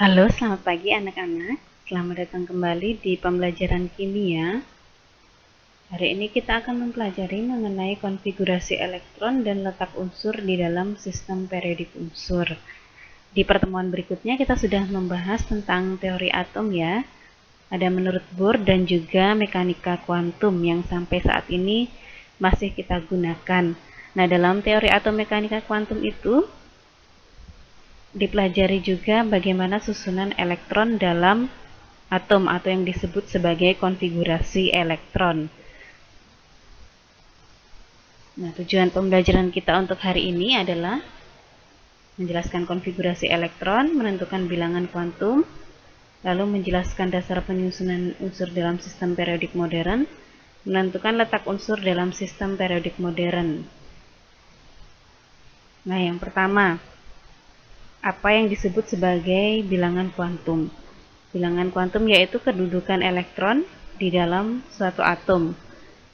Halo, selamat pagi anak-anak. Selamat datang kembali di pembelajaran kimia. Hari ini kita akan mempelajari mengenai konfigurasi elektron dan letak unsur di dalam sistem periodik unsur. Di pertemuan berikutnya kita sudah membahas tentang teori atom ya. Ada menurut Bohr dan juga mekanika kuantum yang sampai saat ini masih kita gunakan. Nah, dalam teori atom mekanika kuantum itu dipelajari juga bagaimana susunan elektron dalam atom atau yang disebut sebagai konfigurasi elektron. Nah, tujuan pembelajaran kita untuk hari ini adalah menjelaskan konfigurasi elektron, menentukan bilangan kuantum, lalu menjelaskan dasar penyusunan unsur dalam sistem periodik modern, menentukan letak unsur dalam sistem periodik modern. Nah, yang pertama, apa yang disebut sebagai bilangan kuantum? Bilangan kuantum yaitu kedudukan elektron di dalam suatu atom.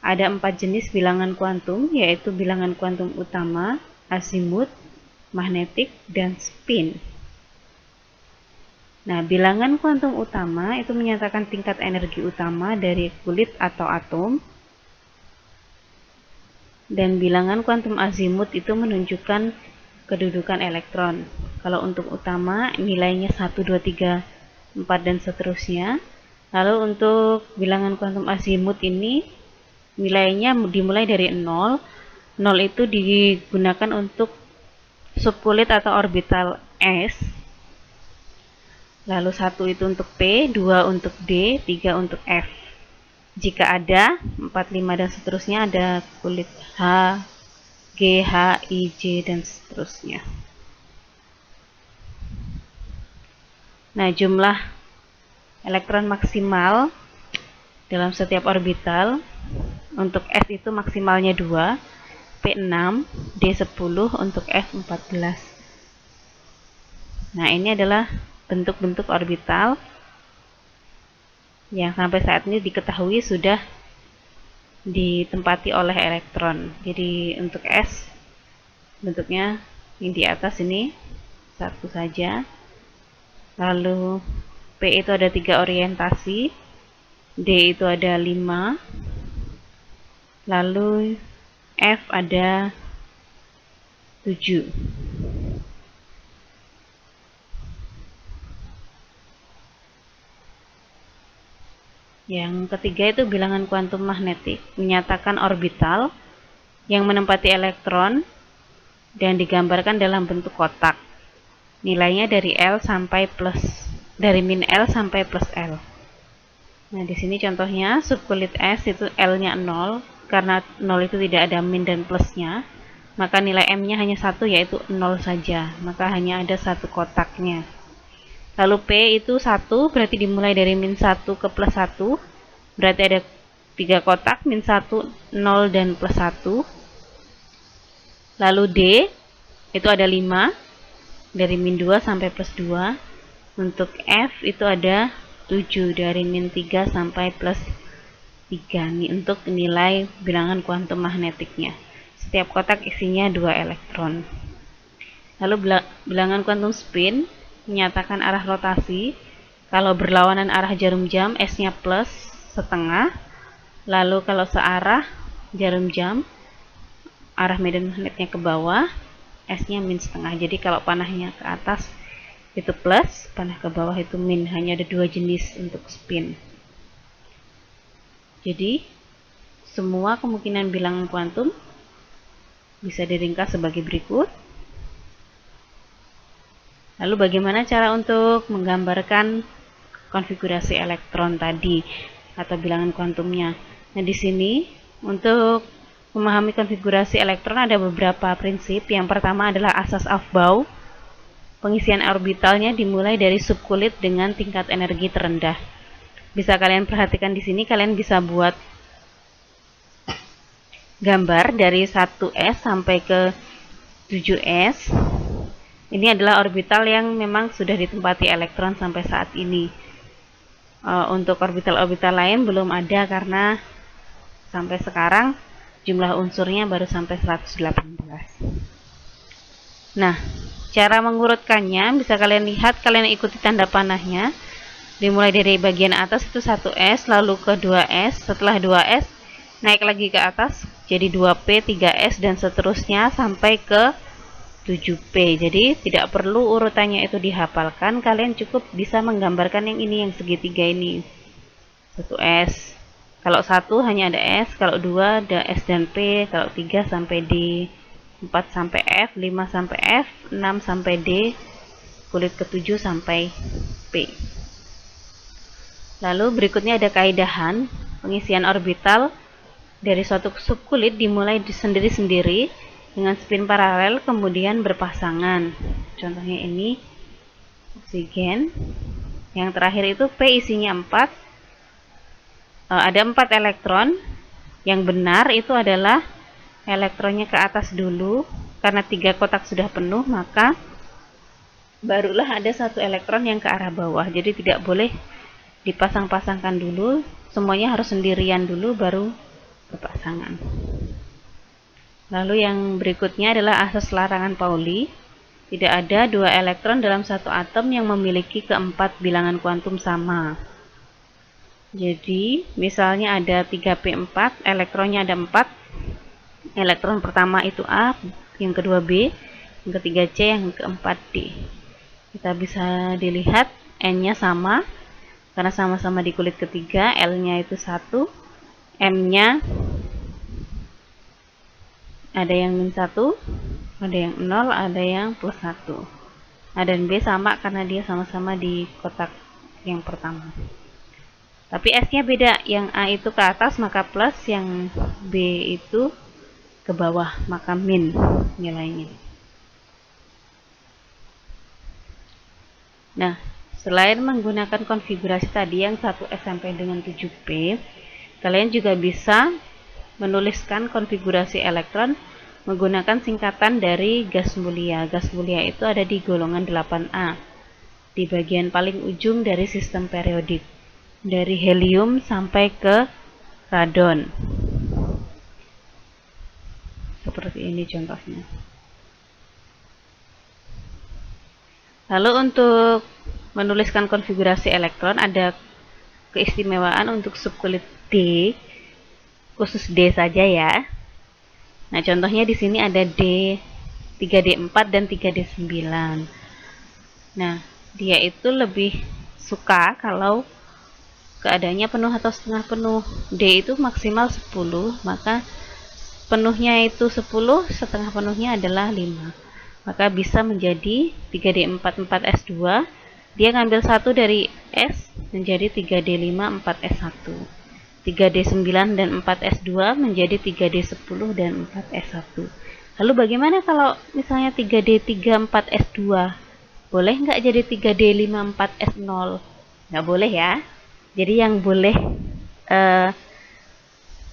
Ada 4 jenis bilangan kuantum, yaitu bilangan kuantum utama, azimut, magnetik, dan spin. Nah, bilangan kuantum utama itu menyatakan tingkat energi utama dari kulit atau atom. Dan bilangan kuantum azimut itu menunjukkan kedudukan elektron. Kalau untuk utama nilainya 1, 2, 3, 4 dan seterusnya. Lalu untuk bilangan kuantum azimut ini nilainya dimulai dari 0. 0 itu digunakan untuk subkulit atau orbital S. Lalu 1 itu untuk P, 2 untuk D, 3 untuk F. Jika ada 4, 5 dan seterusnya ada kulit H, G, H, I, J dan seterusnya. Nah, jumlah elektron maksimal dalam setiap orbital untuk S itu maksimalnya 2, P 6, D 10, untuk F 14. Nah, ini adalah bentuk-bentuk orbital yang sampai saat ini diketahui sudah ditempati oleh elektron. Jadi untuk S bentuknya yang di atas ini satu saja. Lalu P itu ada 3 orientasi, D itu ada 5, lalu F ada 7. Yang ketiga itu bilangan kuantum magnetik, menyatakan orbital yang menempati elektron dan digambarkan dalam bentuk kotak. Nilainya dari L sampai plus, dari min L sampai plus L. Nah, di sini contohnya subkulit S itu L-nya 0, karena 0 itu tidak ada min dan plusnya, maka nilai M-nya hanya 1 yaitu 0 saja, maka hanya ada satu kotaknya. Lalu P itu 1, berarti dimulai dari min 1 ke plus 1, berarti ada 3 kotak, min 1, 0 dan plus 1. Lalu D itu ada 5, dari min 2 sampai plus 2. Untuk F itu ada 7, dari min 3 sampai plus 3. Ini untuk nilai bilangan kuantum magnetiknya. Setiap kotak isinya 2 elektron. Lalu bilangan kuantum spin menyatakan arah rotasi. Kalau berlawanan arah jarum jam, S-nya plus setengah. Lalu kalau searah jarum jam, arah medan magnetnya ke bawah, S-nya min setengah. Jadi kalau panahnya ke atas itu plus, panah ke bawah itu min. Hanya ada 2 jenis untuk spin. Jadi semua kemungkinan bilangan kuantum bisa diringkas sebagai berikut. Lalu bagaimana cara untuk menggambarkan konfigurasi elektron tadi atau bilangan kuantumnya? Nah, di sini untuk memahami konfigurasi elektron ada beberapa prinsip. Yang pertama adalah asas Aufbau. Pengisian orbitalnya dimulai dari subkulit dengan tingkat energi terendah. Bisa kalian perhatikan di sini, kalian bisa buat gambar dari 1S sampai ke 7S. Ini adalah orbital yang memang sudah ditempati elektron sampai saat ini. Untuk orbital-orbital lain belum ada karena sampai sekarang jumlah unsurnya baru sampai 118. Nah, cara mengurutkannya bisa kalian lihat, kalian ikuti tanda panahnya. Dimulai dari bagian atas itu 1S, lalu ke 2S, setelah 2S naik lagi ke atas jadi 2P, 3S dan seterusnya sampai ke 7P. Jadi tidak perlu urutannya itu dihafalkan, kalian cukup bisa menggambarkan yang ini, yang segitiga ini. 1S. Kalau 1 hanya ada S, kalau 2 ada S dan P, kalau 3 sampai D, 4 sampai F, 5 sampai F, 6 sampai D, kulit ke-7 sampai P. Lalu berikutnya ada kaidahan pengisian orbital dari suatu subkulit dimulai sendiri-sendiri dengan spin paralel kemudian berpasangan. Contohnya ini oksigen. Yang terakhir itu P isinya 4. Ada 4 elektron. Yang benar itu adalah elektronnya ke atas dulu, karena 3 kotak sudah penuh maka barulah ada 1 elektron yang ke arah bawah. Jadi tidak boleh dipasang-pasangkan dulu, semuanya harus sendirian dulu baru berpasangan. Lalu yang berikutnya adalah asas larangan Pauli. Tidak ada 2 elektron dalam satu atom yang memiliki keempat bilangan kuantum sama. Jadi misalnya ada 3p4, elektronnya ada 4. Elektron pertama itu A, yang kedua B, yang ketiga C, yang keempat D. Kita bisa dilihat N-nya sama karena sama-sama di kulit ketiga, L-nya itu 1, M-nya ada yang -1, ada yang 0, ada yang +1. A dan B sama karena dia sama-sama di kotak yang pertama. Tapi S-nya beda, yang A itu ke atas maka plus, yang B itu ke bawah maka min nilainya. Nah, selain menggunakan konfigurasi tadi yang 1S sampai dengan 7P, kalian juga bisa menuliskan konfigurasi elektron menggunakan singkatan dari gas mulia. Gas mulia itu ada di golongan 8A, di bagian paling ujung dari sistem periodik, dari helium sampai ke radon. Seperti ini contohnya. Lalu untuk menuliskan konfigurasi elektron ada keistimewaan untuk subkulit D, khusus D saja ya. Nah, contohnya di sini ada D, 3D4 dan 3D9. Nah, dia itu lebih suka kalau keadaannya penuh atau setengah penuh. D itu maksimal 10, maka penuhnya itu 10, setengah penuhnya adalah 5. Maka bisa menjadi 3D4 4S2. Dia ngambil 1 dari S menjadi 3D5 4S1. 3D9 dan 4S2 menjadi 3D10 dan 4S1. Lalu bagaimana kalau misalnya 3D3 4S2? Boleh nggak jadi 3D5 4S0? Nggak boleh ya. Jadi yang boleh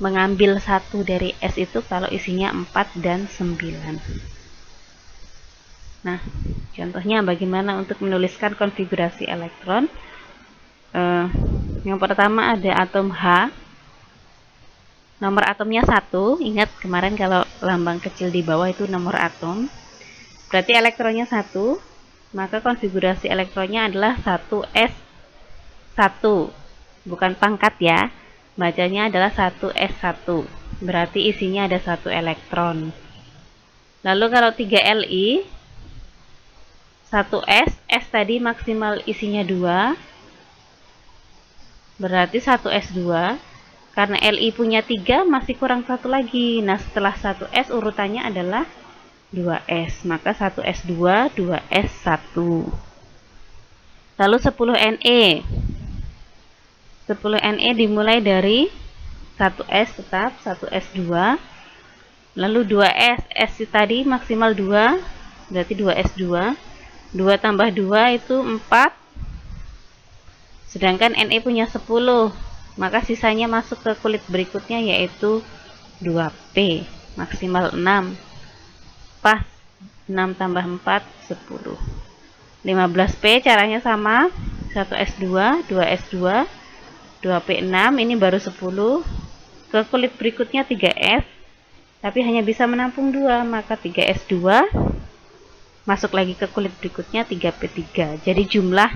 mengambil 1 dari S itu kalau isinya 4 dan 9. Nah, contohnya bagaimana untuk menuliskan konfigurasi elektron. Yang pertama ada atom H. Nomor atomnya 1. Ingat kemarin kalau lambang kecil di bawah itu nomor atom. Berarti elektronnya 1. Maka konfigurasi elektronnya adalah 1s1. Bukan pangkat ya. Bacanya adalah 1s1. Berarti isinya ada 1 elektron. Lalu kalau 3Li, 1S, S tadi maksimal isinya 2, berarti 1S2. Karena Li punya 3, masih kurang 1 lagi. Nah, setelah 1S urutannya adalah 2S. Maka 1S2, 2S1. Lalu 10Ne. 10Ne dimulai dari 1S tetap, 1S2. Lalu 2S, S tadi maksimal 2, berarti 2S2. 2 tambah 2 itu 4. Sedangkan Ne punya 10. Maka sisanya masuk ke kulit berikutnya yaitu 2P. Maksimal 6. Pas 6 tambah 4, 10. 15P caranya sama. 1S2, 2S2, 2P6. Ini baru 10. Ke kulit berikutnya 3S. Tapi hanya bisa menampung 2. Maka 3S2. masuk lagi ke kulit berikutnya 3p3. Jadi jumlah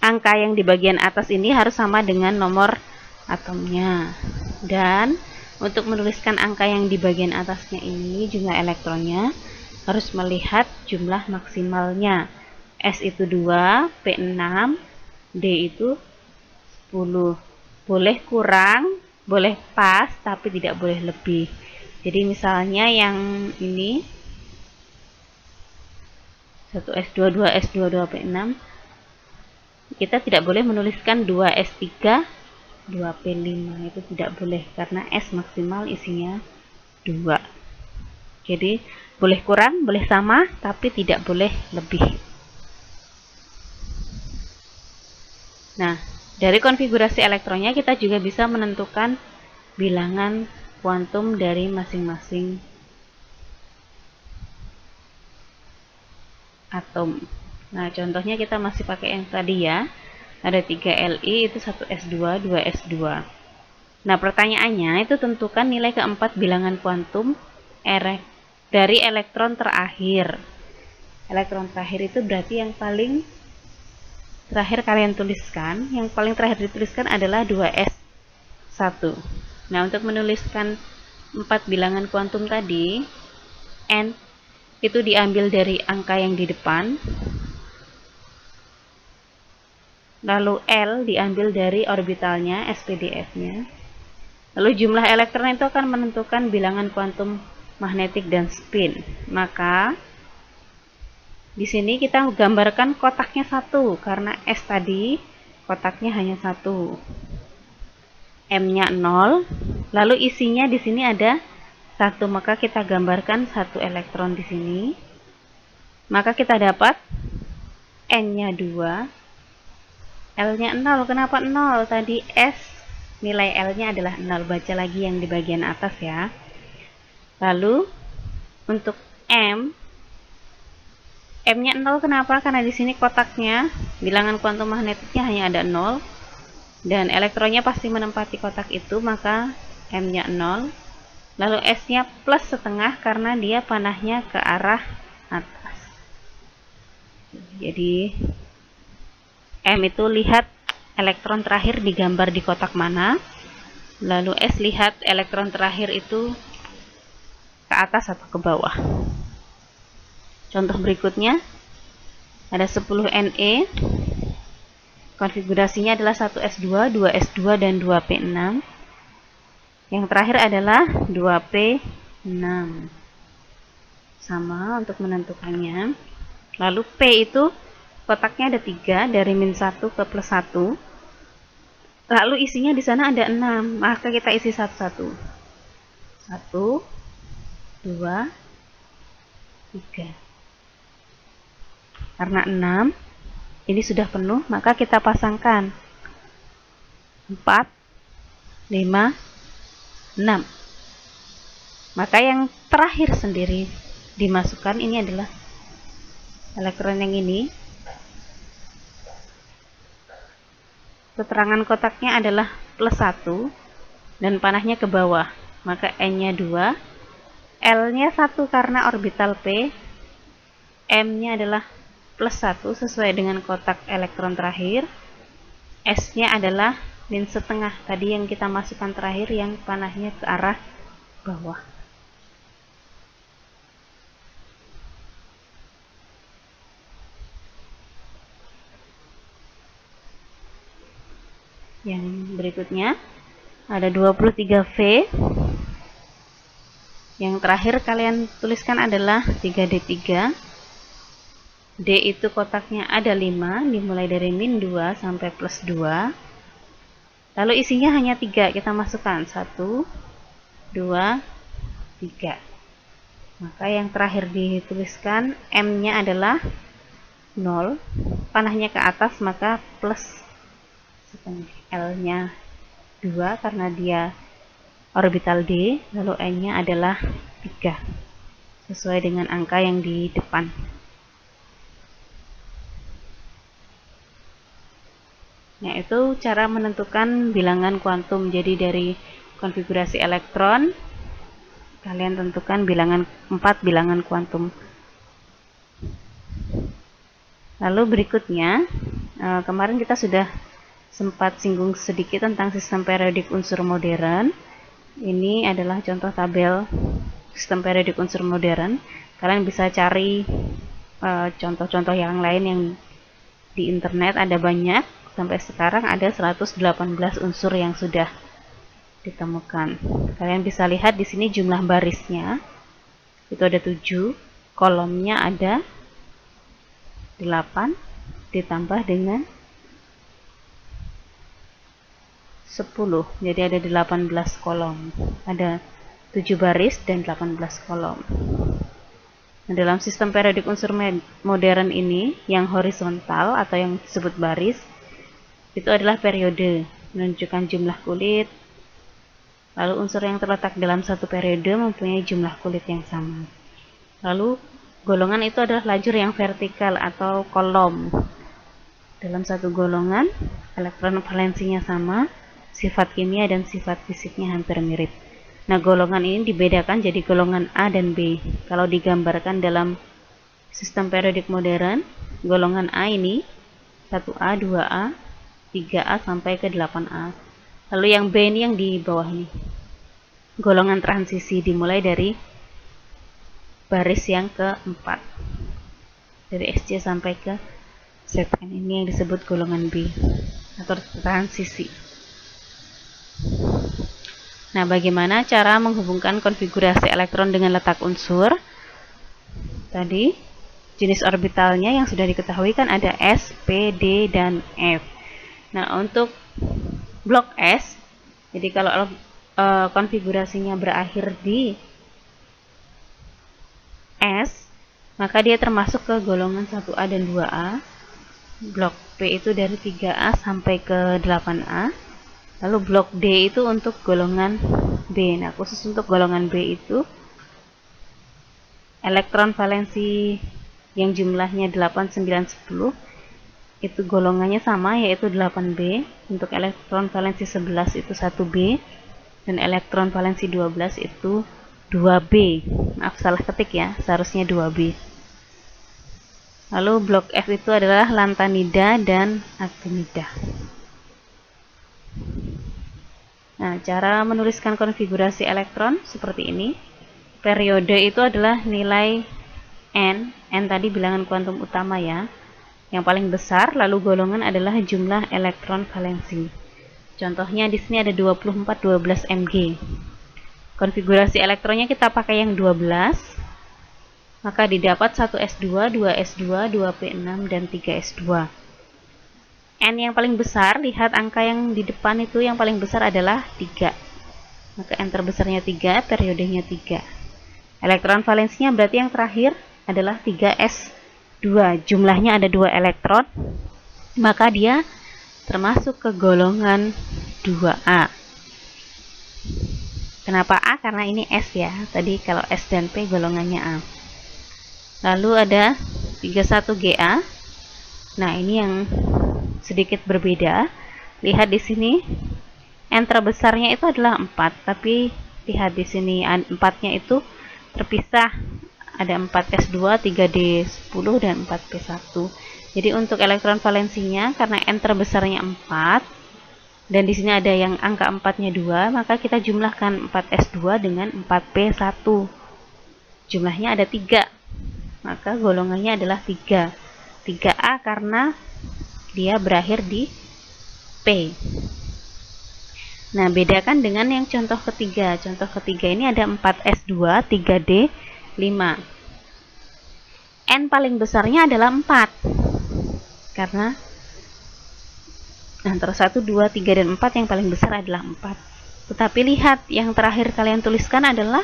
angka yang di bagian atas ini harus sama dengan nomor atomnya. Dan untuk menuliskan angka yang di bagian atasnya ini, jumlah elektronnya, harus melihat jumlah maksimalnya. S itu 2, P 6, D itu 10. Boleh kurang, boleh pas, tapi tidak boleh lebih. Jadi misalnya yang ini 1S2, 2S2, 2P6, kita tidak boleh menuliskan 2S3, 2P5, itu tidak boleh karena S maksimal isinya 2. Jadi boleh kurang, boleh sama, tapi tidak boleh lebih. Nah, dari konfigurasi elektronnya kita juga bisa menentukan bilangan kuantum dari masing-masing atom. Nah, contohnya kita masih pakai yang tadi ya. Ada 3Li, itu 1S2, 2S2. Nah, pertanyaannya itu tentukan nilai keempat bilangan kuantum dari elektron terakhir. Elektron terakhir itu berarti yang paling terakhir kalian tuliskan. Yang paling terakhir dituliskan adalah 2S1. Nah, untuk menuliskan 4 bilangan kuantum tadi, N itu diambil dari angka yang di depan, lalu L diambil dari orbitalnya, SPDF-nya. Lalu jumlah elektron itu akan menentukan bilangan kuantum magnetik dan spin. Maka di sini kita gambarkan kotaknya 1 karena S tadi kotaknya hanya 1. M-nya 0, lalu isinya di sini ada 1, maka kita gambarkan 1 elektron di sini. Maka kita dapat N-nya 2, L-nya 0. Kenapa 0? Tadi S nilai L-nya adalah 0. Baca lagi yang di bagian atas ya. Lalu untuk M-nya 0 kenapa? Karena di sini kotaknya bilangan kuantum magnetiknya hanya ada 0 dan elektronnya pasti menempati kotak itu, maka M-nya 0. Lalu S-nya plus setengah karena dia panahnya ke arah atas. Jadi M itu lihat elektron terakhir digambar di kotak mana, lalu S lihat elektron terakhir itu ke atas atau ke bawah. Contoh berikutnya ada 10 Ne, konfigurasinya adalah 1S2, 2S2 dan 2P6. Yang terakhir adalah 2P6. Sama untuk menentukannya. Lalu P itu kotaknya ada 3, dari -1 ke +1. Lalu isinya di sana ada 6, maka kita isi satu-satu. 1, 2, 3. Karena 6 ini sudah penuh, maka kita pasangkan 4, 5, 6. Maka yang terakhir sendiri dimasukkan ini adalah elektron yang ini. Keterangan kotaknya adalah +1 dan panahnya ke bawah, maka N-nya 2, L-nya 1 karena orbital P, M-nya adalah +1 sesuai dengan kotak elektron terakhir, S-nya adalah -setengah tadi yang kita masukkan terakhir yang panahnya ke arah bawah. Yang berikutnya ada 23V. Yang terakhir kalian tuliskan adalah 3D3. D itu kotaknya ada 5, dimulai dari -2 sampai +2. Lalu isinya hanya 3, kita masukkan 1, 2, 3. Maka yang terakhir dituliskan M-nya adalah 0, panahnya ke atas, maka plus setengah. L-nya 2 karena dia orbital D, lalu N-nya adalah 3 sesuai dengan angka yang di depan. Nah, itu cara menentukan bilangan kuantum. Jadi dari konfigurasi elektron kalian tentukan 4 bilangan kuantum Lalu berikutnya, kemarin kita sudah sempat singgung sedikit tentang sistem periodik unsur modern. Ini adalah contoh tabel sistem periodik unsur modern. Kalian bisa cari contoh-contoh yang lain yang di internet, ada banyak. Sampai sekarang ada 118 unsur yang sudah ditemukan. Kalian bisa lihat di sini jumlah barisnya. Itu ada 7, kolomnya ada 8 ditambah dengan 10. Jadi ada 18 kolom. Ada 7 baris dan 18 kolom. Nah, dalam sistem periodik unsur modern ini, yang horizontal atau yang disebut baris, itu adalah periode, menunjukkan jumlah kulit. Lalu unsur yang terletak dalam satu periode mempunyai jumlah kulit yang sama. Lalu golongan itu adalah lajur yang vertikal atau kolom. Dalam satu golongan, elektron valensinya sama, sifat kimia dan sifat fisiknya hampir mirip. Nah, golongan ini dibedakan jadi golongan A dan B. Kalau digambarkan dalam sistem periodik modern, golongan A ini 1A, 2A, 3A sampai ke 8A. Lalu yang B ini yang di bawah ini, golongan transisi, dimulai dari baris yang keempat, dari SC sampai ke ZN. Ini yang disebut golongan B atau transisi. Nah, bagaimana cara menghubungkan konfigurasi elektron dengan letak unsur? Tadi, jenis orbitalnya yang sudah diketahui kan ada S, P, D, dan F. Nah, untuk blok S, jadi kalau konfigurasinya berakhir di S, maka dia termasuk ke golongan 1A dan 2A. Blok P itu dari 3A sampai ke 8A. Lalu blok D itu untuk golongan B. Nah, khusus untuk golongan B itu, elektron valensi yang jumlahnya 8, 9, 10, itu golongannya sama, yaitu 8B. Untuk elektron valensi 11 itu 1B, dan elektron valensi 12 itu 2B. Maaf, salah ketik ya, seharusnya 2B. Lalu blok F itu adalah lantanida dan actinida. Nah, cara menuliskan konfigurasi elektron seperti ini. Periode itu adalah nilai N tadi bilangan kuantum utama ya, yang paling besar, lalu golongan adalah jumlah elektron valensi. Contohnya di sini ada 24, 12 Mg. Konfigurasi elektronnya kita pakai yang 12, maka didapat 1s2, 2s2, 2p6, dan 3s2. N yang paling besar, lihat angka yang di depan itu yang paling besar adalah 3. Maka N terbesarnya 3, periodenya 3. Elektron valensinya berarti yang terakhir adalah 3s2. Jumlahnya ada 2 elektron, maka dia termasuk ke golongan 2A. Kenapa A? Karena ini S ya. Tadi kalau S dan P golongannya A. Lalu ada 31Ga. Nah, ini yang sedikit berbeda. Lihat di sini, N terbesarnya itu adalah 4, tapi lihat di sini 4-nya itu terpisah. Ada 4s2, 3d10, dan 4p1. Jadi untuk elektron valensinya, karena N terbesarnya 4, dan di sini ada yang angka 4-nya 2, maka kita jumlahkan 4s2 dengan 4p1. Jumlahnya ada 3, maka golongannya adalah 3. 3A karena dia berakhir di P. Nah, bedakan dengan yang contoh ketiga. Contoh ketiga ini ada 4s2, 3d5. N paling besarnya adalah 4. Karena antara 1, 2, 3, dan 4 yang paling besar adalah 4. Tetapi lihat, yang terakhir kalian tuliskan adalah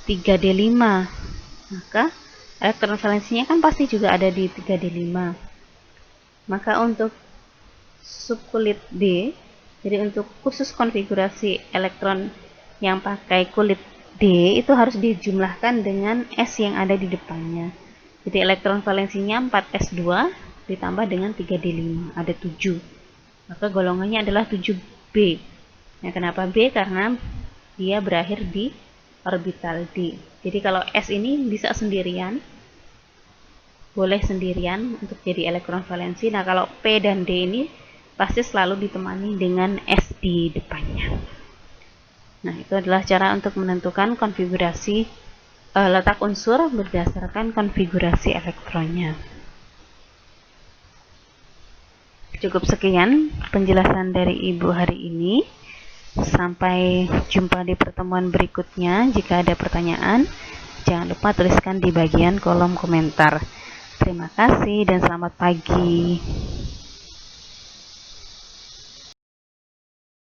3d5. Maka elektron valensinya kan pasti juga ada di 3d5. Maka untuk subkulit D, jadi untuk khusus konfigurasi elektron yang pakai kulit D, itu harus dijumlahkan dengan S yang ada di depannya. Jadi elektron valensinya 4s2 ditambah dengan 3d5, ada 7. Maka golongannya adalah 7B. Nah, kenapa B? Karena dia berakhir di orbital D. Jadi kalau S ini bisa sendirian, boleh sendirian untuk jadi elektron valensi. Nah, kalau P dan D ini pasti selalu ditemani dengan S di depannya. Nah, itu adalah cara untuk menentukan konfigurasi letak unsur berdasarkan konfigurasi elektronnya. Cukup sekian penjelasan dari Ibu hari ini. Sampai jumpa di pertemuan berikutnya. Jika ada pertanyaan, jangan lupa tuliskan di bagian kolom komentar. Terima kasih dan selamat pagi.